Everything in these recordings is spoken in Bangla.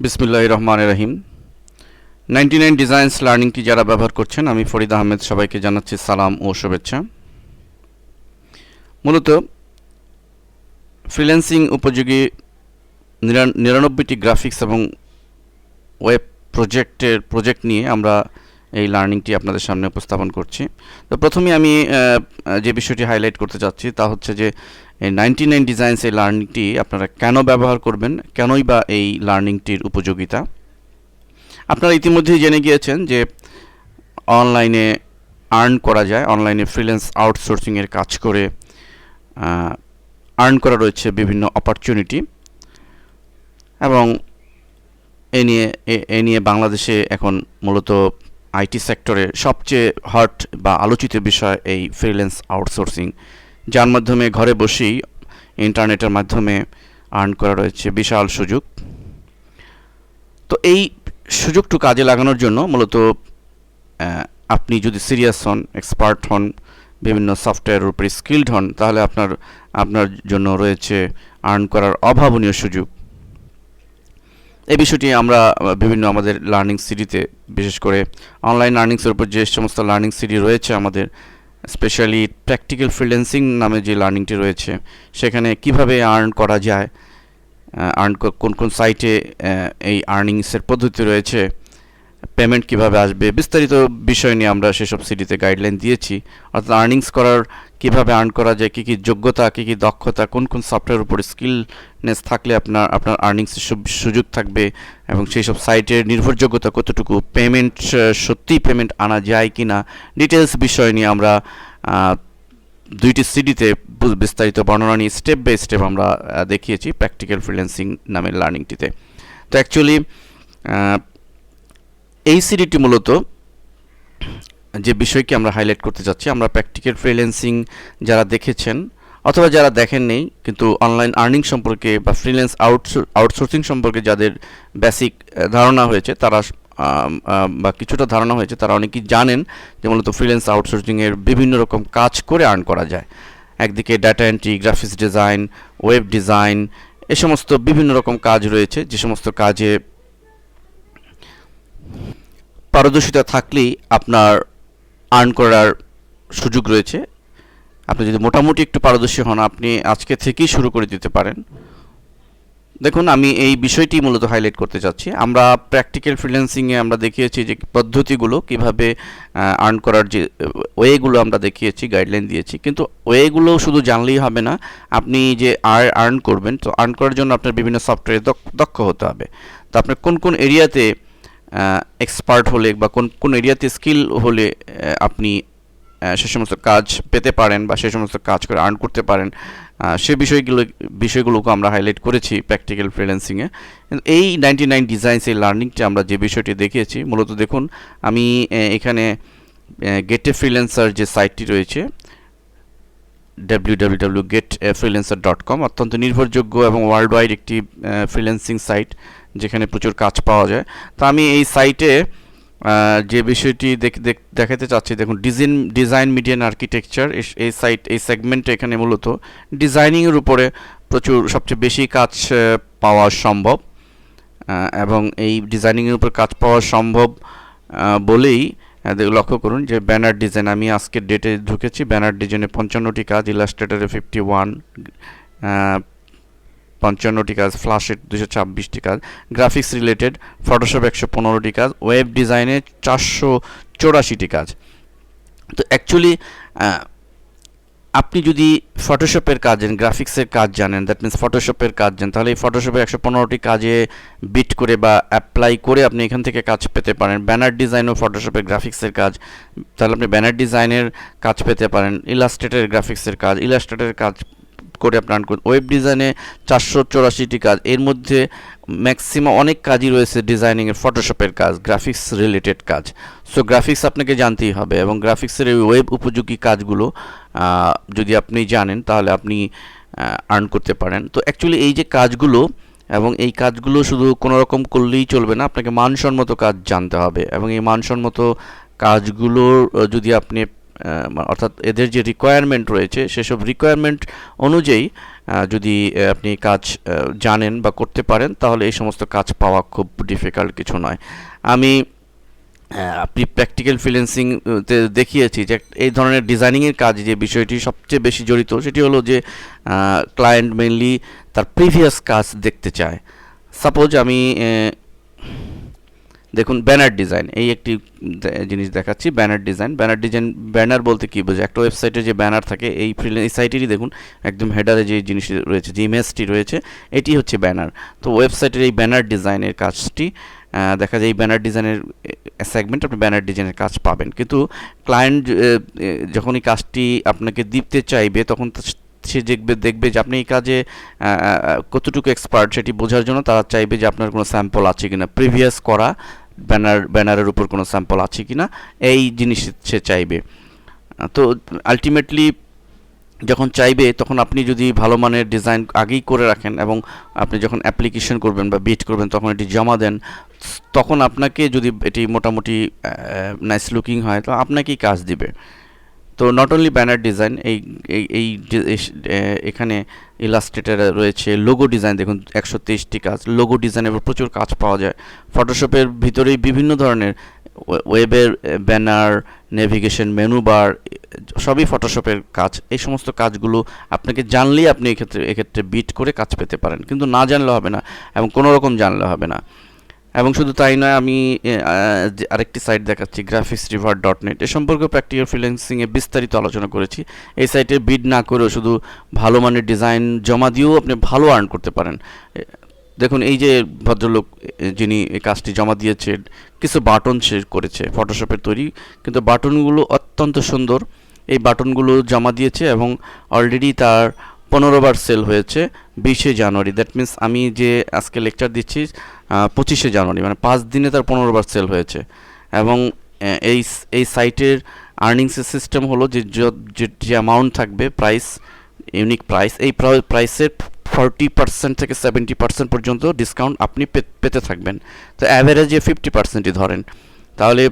বিসমিল্লাহির রহমানির রহিম। 99 ডিজাইনস লার্নিংটি যারা ব্যবহার করছেন, আমি ফরিদ আহমেদ সবাইকে জানাচ্ছি সালাম ও শুভেচ্ছা। মূলত ফ্রিল্যান্সিং উপযোগী 99টি গ্রাফিক্স এবং ওয়েব প্রজেক্ট নিয়ে আমরা এই লার্নিংটি আপনাদের সামনে উপস্থাপন করছি। তো প্রথমে আমি যে বিষয়টি হাইলাইট করতে চাচ্ছি তা হচ্ছে যে এই 99 ডিজাইনস এই লার্নিংটি আপনারা কেন ব্যবহার করবেন, কেনই বা এই লার্নিংটির উপযোগিতা। আপনারা ইতিমধ্যেই জেনে গিয়েছেন যে অনলাইনে আর্ন করা যায়, অনলাইনে ফ্রিল্যান্স আউটসোর্সিংয়ের কাজ করে আর্ন করা রয়েছে বিভিন্ন অপরচুনিটি, এবং এ নিয়ে বাংলাদেশে এখন মূলত আইটি সেক্টরে সবচেয়ে হট বা আলোচিত বিষয় এই ফ্রিল্যান্স আউটসোর্সিং, যার মাধ্যমে ঘরে বসেই ইন্টারনেটের মাধ্যমে আর্ন করা রয়েছে বিশাল সুযোগ। তো এই সুযোগটু কাজে লাগানোর জন্য মূলত আপনি যদি সিরিয়াস হন, এক্সপার্ট হন, বিভিন্ন সফটওয়্যারের উপরে স্কিলড হন, তাহলে আপনার জন্য রয়েছে আর্ন করার অভাবনীয় সুযোগ। এই বিষয়টি আমরা বিভিন্ন আমাদের লার্নিং সিডিতে, বিশেষ করে অনলাইন লার্নিংসের উপর যে সমস্ত লার্নিং সিডি রয়েছে আমাদের, স্পেশালি প্র্যাকটিক্যাল ফ্রিল্যান্সিং নামে যে লার্নিংটি রয়েছে, সেখানে কিভাবে আর্ন করা যায়, কোন কোন সাইটে এই আর্নিংসের পদ্ধতি রয়েছে, পেমেন্ট কিভাবে আসবে, বিস্তারিত বিষয় নিয়ে আমরা সেসব সিডিতে গাইডলাইন দিয়েছি। অর্থাৎ কিভাবে আর্ন করা যায়, কী কী যোগ্যতা, কী কী দক্ষতা, কোন কোন সফটওয়্যারের উপর স্কিলনেস থাকলে আপনার আর্নিংসের সুযোগ থাকবে, এবং সেই সব সাইটের নির্ভরযোগ্যতা কতটুকু, পেমেন্ট সত্যিই পেমেন্ট আনা যায় কি না, ডিটেলস বিষয় নিয়ে আমরা 2টি সিডিতে বিস্তারিত বর্ণনা নিয়ে স্টেপ বাই স্টেপ আমরা দেখিয়েছি প্র্যাকটিক্যাল ফ্রিল্যান্সিং নামের লার্নিংটিতে। তো অ্যাকচুয়ালি এই সিডিটি মূলত যে বিষয়কে আমরা হাইলাইট করতে চাচ্ছি, আমরা প্র্যাকটিক্যাল ফ্রিল্যান্সিং যারা দেখেছেন অথবা যারা দেখেননি কিন্তু অনলাইন আর্নিং সম্পর্কে বা ফ্রিল্যান্স আউটসোর্সিং সম্পর্কে যাদের বেসিক ধারণা হয়েছে, তারা বা কিছুটা ধারণা হয়েছে, তারা অনেকেই জানেন যে মূলত ফ্রিল্যান্স আউটসোর্সিংয়ের বিভিন্ন রকম কাজ করে আর্ন করা যায়। একদিকে data entry, graphics design, web design, এ সমস্ত বিভিন্ন রকম কাজ রয়েছে, যে সমস্ত কাজে পারদর্শিতা থাকলেই আপনার আর্ন করার সুযোগ রয়েছে। আপনি যদি মোটামুটি একটু পারদর্শী হন, আপনি আজকে থেকেই শুরু করে দিতে পারেন। দেখুন, আমি এই বিষয়টি মূলত হাইলাইট করতে চাচ্ছি। আমরা প্র্যাকটিক্যাল ফ্রিল্যান্সিংয়ে আমরা দেখিয়েছি যে পদ্ধতিগুলো কীভাবে আর্ন করার যে ওয়েগুলো আমরা দেখিয়েছি, গাইডলাইন দিয়েছি। কিন্তু ওয়েগুলো শুধু জানলেই হবে না, আপনি যে আর্ন করবেন, তো আর্ন করার জন্য আপনার বিভিন্ন সফটওয়্যারে দক্ষ হতে হবে। তো আপনার কোন কোন এরিয়াতে এক্সপার্ট হলে বা কোন এরিয়াতে স্কিল হলে আপনি সে সমস্ত কাজ পেতে পারেন বা সে সমস্ত কাজ করে আর্ন করতে পারেন, সে বিষয়গুলোকে আমরা হাইলাইট করেছি প্র্যাকটিক্যাল ফ্রিল্যান্সিংয়ে। এই 99 ডিজাইনস এই লার্নিংটি আমরা যে বিষয়টি দেখিয়েছি, মূলত দেখুন আমি এখানে গেটে ফ্রিল্যান্সার যে সাইটটি রয়েছে www.getfreelancer.com, অত্যন্ত নির্ভরযোগ্য এবং ওয়ার্ল্ড ওয়াইড একটি ফ্রিল্যান্সিং সাইট যেখানে প্রচুর কাজ পাওয়া যায়। তো আমি এই সাইটে যে বিষয়টি দেখাতে চাচ্ছি, দেখুন ডিজাইন মিডিয়া অ্যান্ড আর্কিটেকচার, এই সেগমেন্টে এখানে মূলত ডিজাইনিংয়ের উপরে সবচেয়ে বেশি কাজ পাওয়া সম্ভব, এবং এই ডিজাইনিংয়ের উপর কাজ পাওয়া সম্ভব বলেই লক্ষ্য করুন যে ব্যানার ডিজাইন, আমি আজকের ডেটে ঢুকেছি, ব্যানার ডিজাইনে 55টি কাজ, ইলাস্ট্রেটরে 51, 55টি কাজ, ফ্ল্যাশে 226টি কাজ, গ্রাফিক্স রিলেটেড ফটোশপ 115টি কাজ, ওয়েব ডিজাইনে 484টি কাজ। তো অ্যাকচুয়ালি আপনি যদি ফটোশপের কাজ জানেন, গ্রাফিক্সের কাজ জানেন, দ্যাট মিনস ফটোশপের কাজ জানেন, তাহলে এই ফটোশপের 115টি কাজে বিট করে বা অ্যাপ্লাই করে আপনি এখান থেকে কাজ পেতে পারেন। ব্যানার ডিজাইন ও ফটোশপের গ্রাফিক্সের কাজ, তাহলে আপনি ব্যানার ডিজাইনের কাজ পেতে পারেন। ইলাস্ট্রেটরের গ্রাফিক্সের কাজ, ইলাস্ট্রেটরের কাজ করে আপনি আর্ন করুন। ওয়েব ডিজাইনে 484টি কাজ, এর মধ্যে ম্যাক্সিমাম অনেক কাজই রয়েছে ডিজাইনিংয়ের, ফটোশপের কাজ, গ্রাফিক্স রিলেটেড কাজ। সো গ্রাফিক্স আপনাকে জানতেই হবে, এবং গ্রাফিক্সের এই ওয়েব উপযোগী কাজগুলো যদি আপনি জানেন তাহলে আপনি আর্ন করতে পারেন। তো অ্যাকচুয়ালি এই যে কাজগুলো, এবং এই কাজগুলো শুধু কোনো রকম করলেই চলবে না, আপনাকে মানসম্মত কাজ জানতে হবে, এবং এই মানসম্মত কাজগুলোর যদি আপনি অর্থাৎ এদের যে রিকোয়ারমেন্ট রয়েছে সেসব রিকোয়ারমেন্ট অনুযায়ী যদি আপনি কাজ জানেন বা করতে পারেন, তাহলে এই সমস্ত কাজ পাওয়া খুব ডিফিকাল্ট কিছু নয়। আমি আপনি প্র্যাকটিক্যাল ফ্রিল্যান্সিং তে দেখিয়েছি যে এই ধরনের ডিজাইনিংয়ের কাজ যে বিষয়টি সবচেয়ে বেশি জড়িত, সেটি হলো যে ক্লায়েন্ট মেইনলি তার প্রিভিয়াস কাজ দেখতে চায়। সাপোজ আমি দেখুন ব্যানার ডিজাইন, এই একটি জিনিস দেখাচ্ছি। ব্যানার ডিজাইন ব্যানার বলতে কী বোঝায়? একটা ওয়েবসাইটে যে ব্যানার থাকে, এই এই সাইটেরই দেখুন একদম হেডারে যে জিনিসটি রয়েছে, যে ইমেজটি রয়েছে, এটি হচ্ছে ব্যানার। তো ওয়েবসাইটের এই ব্যানার ডিজাইনের কাজটি দেখা যায় এই ব্যানার ডিজাইনের অ্যাসাইনমেন্ট আপনি ব্যানার ডিজাইনের কাজ পাবেন, কিন্তু ক্লায়েন্ট যখন এই কাজটি আপনাকে দিতে চাইবে, তখন সে দেখবে যে আপনি এই কাজে কতটুকু এক্সপার্ট সেটি বোঝার জন্য তারা চাইবে যে আপনার কোনো স্যাম্পল আছে কিনা, প্রিভিয়াস করা ব্যানারের উপর কোনো স্যাম্পল আছে কিনা, এই জিনিস সে চাইবে। তো আলটিমেটলি যখন চাইবে, তখন আপনি যদি ভালো মানের ডিজাইন আগেই করে রাখেন এবং আপনি যখন অ্যাপ্লিকেশন করবেন বা বিড করবেন তখন এটি জমা দেন, তখন আপনাকে যদি এটি মোটামুটি নাইস লুকিং হয়, তো আপনাকেই কাজ দিবে। তো নট অনলি ব্যানার ডিজাইন, এখানে ইলাস্ট্রেটর রয়েছে, লোগো ডিজাইন দেখুন 123টি কাজ, লোগো ডিজাইনের প্রচুর কাজ পাওয়া যায়। ফটোশপের ভিতরেই বিভিন্ন ধরনের ওয়েবের ব্যানার, নেভিগেশন, মেনু বার, সবই ফটোশপের কাজ। এই সমস্ত কাজগুলো আপনাকে জানলেই আপনি এক্ষেত্রে বিট করে কাজ পেতে পারেন, কিন্তু না জানলে হবে না এবং কোনো রকম জানলে হবে না। এবং শুধু তাই নয়, আমি আরেকটি সাইট দেখাচ্ছি, graphicsriver.net। এ সম্পর্কে প্র্যাকটিক্যাল ফ্রিল্যান্সিংয়ে বিস্তারিত আলোচনা করেছি। এই সাইটে বিড না করেও শুধু ভালো মানের ডিজাইন জমা দিয়েও আপনি ভালো আর্ন করতে পারেন। দেখুন এই যে ভদ্রলোক যিনি এই কাজটি জমা দিয়েছে, কিছু বাটন সে করেছে ফটোশপের তৈরি, কিন্তু বাটনগুলো অত্যন্ত সুন্দর। এই বাটনগুলো জমা দিয়েছে এবং অলরেডি তার 15 বার সেল হয়েছে 20শে জানুয়ারি। দ্যাট মিন্স আমি যে আজকে লেকচার দিচ্ছি 25শে জানুয়ারি, মানে 5 দিনে তার 15 বার সেল হয়েছে। এবং এই সাইটের আর্নিংসের সিস্টেম হলো যে অ্যামাউন্ট থাকবে, প্রাইস, ইউনিক প্রাইস, এই প্রাইসের 40% থেকে 70% পর্যন্ত ডিসকাউন্ট আপনি পেতে থাকবেন। তো অ্যাভারেজে 50%ই ধরেন। তাহলে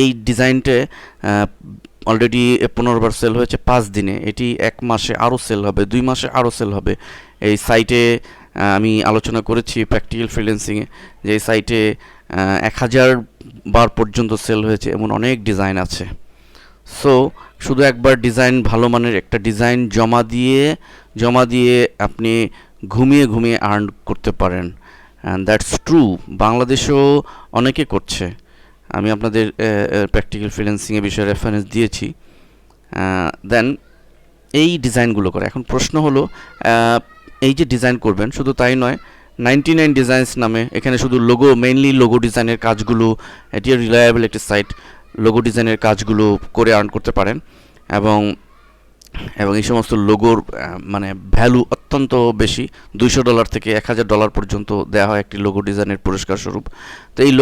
এই ডিজাইনটা অলরেডি 15 বার সেল হয়েছে 5 দিনে, এটি 1 মাসে আরও সেল হবে, 2 মাসে আরও সেল হবে। এই সাইটে আমি আলোচনা করেছি প্র্যাকটিক্যাল ফ্রিল্যান্সিংয়ে যে এই সাইটে 1000 বার পর্যন্ত সেল হয়েছে, এমন অনেক ডিজাইন আছে। সো শুধু একবার ডিজাইন, ভালো মানের একটা ডিজাইন জমা দিয়ে আপনি ঘুমিয়ে আর্ন করতে পারেন। অ্যান্ড দ্যাটস ট্রু, বাংলাদেশেও অনেকে করছে। আমি আপনাদের প্র্যাকটিক্যাল ফ্রিল্যান্সিংয়ের বিষয়ে রেফারেন্স দিয়েছি। দেন এই ডিজাইনগুলো করে, এখন প্রশ্ন হলো এই যে ডিজাইন করবেন, শুধু তাই নয়, 99 ডিজাইনস নামে এখানে শুধু মেইনলি লোগো ডিজাইনের কাজগুলো, এটি রিলায়েবল একটি সাইট, লোগো ডিজাইনের কাজগুলো করে আর্ন করতে পারেন। এবং এই সমস্ত লোগোর মানে ভ্যালু অত্যন্ত বেশি, $200 থেকে $1000 পর্যন্ত দেওয়া হয় একটি লোগো ডিজাইনের পুরস্কার স্বরূপ। তো এই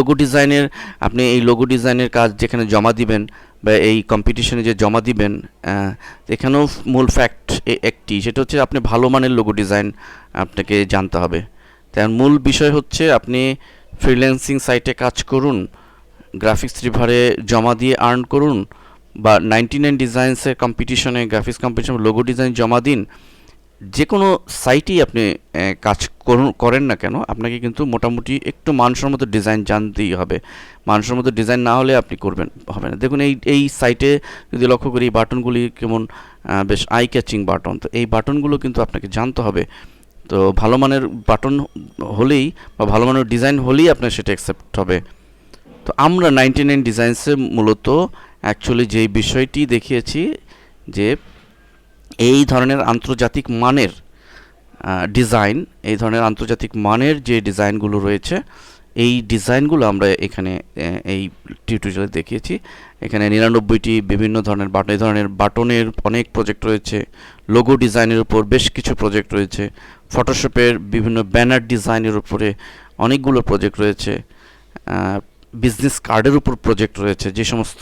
লোগো ডিজাইনের কাজ যেখানে জমা দিবেন বা এই কম্পিটিশনে যে জমা দিবেন, এখানেও মূল ফ্যাক্ট একটি, সেটা হচ্ছে আপনি ভালো মানের লোগো ডিজাইন আপনাকে জানতে হবে। তার মূল বিষয় হচ্ছে আপনি ফ্রিল্যান্সিং সাইটে কাজ করুন, গ্রাফিক্স রিভারে জমা দিয়ে আর্ন করুন, বা 99 ডিজাইন্সের কম্পিটিশনে, গ্রাফিক্স কম্পিটিশনে লোগো ডিজাইন জমা দিন। যে কোনো সাইটেই আপনি কাজ করেন না কেন, আপনাকে কিন্তু মোটামুটি একটু মানসম্মত ডিজাইন জানতেই হবে। মানসম্মত ডিজাইন না হলে আপনি হবে না। দেখুন এই সাইটে যদি লক্ষ্য করি, এই বাটনগুলি কেমন বেশ আই ক্যাচিং বাটন। তো এই বাটনগুলো কিন্তু আপনাকে জানতে হবে। তো ভালো মানের বাটন হলেই বা ভালো মানের ডিজাইন হলেই আপনার সেটা অ্যাকসেপ্ট হবে। তো আমরা 99 ডিজাইন্সে মূলত অ্যাকচুয়ালি যেই বিষয়টি দেখিয়েছি যে এই ধরনের আন্তর্জাতিক মানের যে ডিজাইনগুলো রয়েছে, এই ডিজাইনগুলো আমরা এখানে এই টিউটোরিয়ালে দেখিয়েছি। এখানে 99টি বিভিন্ন ধরনের এই ধরনের বাটনের অনেক প্রজেক্ট রয়েছে, লোগো ডিজাইনের উপর বেশ কিছু প্রজেক্ট রয়েছে, ফটোশপের বিভিন্ন ব্যানার ডিজাইনের উপরে অনেকগুলো প্রজেক্ট রয়েছে, বিজনেস কার্ডের উপর প্রজেক্ট রয়েছে, যে সমস্ত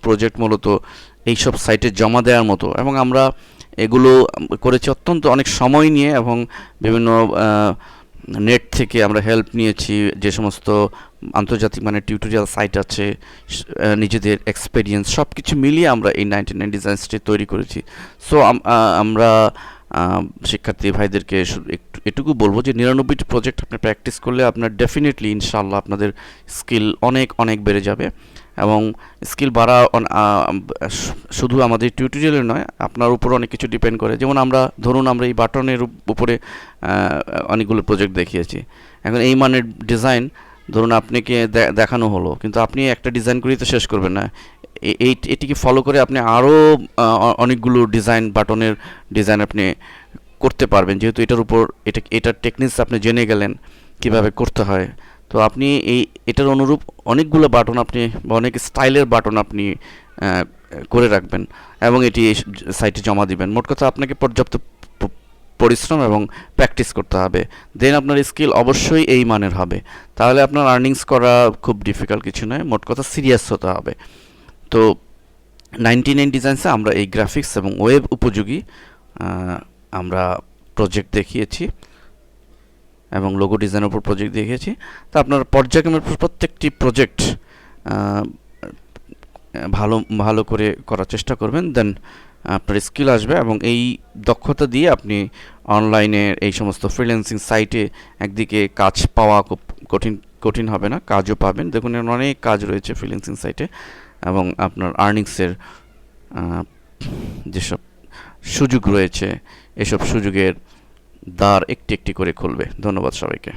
প্রজেক্ট মূলত এইসব সাইটে জমা দেওয়ার মতো। এবং আমরা এগুলো করেছি অত্যন্ত অনেক সময় নিয়ে, এবং বিভিন্ন নেট থেকে আমরা হেল্প নিয়েছি। যে সমস্ত আন্তর্জাতিক মানে টিউটোরিয়াল সাইট আছে, নিজেদের এক্সপেরিয়েন্স সব কিছু মিলিয়ে আমরা এই 99 ডিজাইন্সটি তৈরি করেছি। সো আমরা শিক্ষার্থী ভাইদেরকে এটুকু বলবো যে 99টি প্রজেক্ট আপনি প্র্যাকটিস করলে আপনার ডেফিনেটলি ইনশাআল্লাহ আপনাদের স্কিল অনেক অনেক বেড়ে যাবে। এবং স্কিল বাড়া শুধু আমাদের টিউটোরিয়ালে নয়, আপনার উপর অনেক কিছু ডিপেন্ড করে। যেমন ধরুন আমরা এই বাটনের উপরে অনেকগুলো প্রজেক্ট দেখিয়েছি। এখন এই মানের ডিজাইন ধরুন আপনাকে দেখানো হলো, কিন্তু আপনি একটা ডিজাইন করেই তো শেষ করবেন না। এটিকে ফলো করে আপনি আরও অনেকগুলো বাটনের ডিজাইন আপনি করতে পারবেন, যেহেতু এটার টেকনিক্স আপনি জেনে গেলেন কিভাবে করতে হয়। তো আপনি এটার অনুরূপ অনেকগুলো বাটন আপনি বা অনেক স্টাইলের বাটন আপনি করে রাখবেন এবং এটি সাইটে জমা দিবেন। মোট কথা আপনাকে পর্যাপ্ত পরিশ্রম এবং প্র্যাকটিস করতে হবে, দেন আপনার স্কিল অবশ্যই এই মানের হবে। তাহলে আপনার আর্নিংস করা খুব ডিফিকাল্ট কিছু নয়, মোট কথা সিরিয়াস হতে হবে। তো 99 ডিজাইনসে আমরা এই গ্রাফিক্স এবং ওয়েব উপযোগী আমরা প্রজেক্ট দেখিয়েছি এবং লোগো ডিজাইনের উপর প্রজেক্ট দেখিয়েছি। তো আপনার পর্যায়ক্রমে প্রত্যেকটি প্রজেক্ট ভালো করে করার চেষ্টা করবেন, দেন আপনার স্কিল আসবে এবং এই দক্ষতা দিয়ে আপনি অনলাইনে এই সমস্ত ফ্রিল্যান্সিং সাইটে একদিকে কাজ পাওয়া খুব কঠিন হবে না, কাজও পাবেন। দেখুন অনেক কাজ রয়েছে ফ্রিল্যান্সিং সাইটে এবং আপনার আর্নিংসের যেসব সুযোগ রয়েছে এসব সুযোগের দ্বার একটি একটি করে খুলবে। ধন্যবাদ সবাইকে।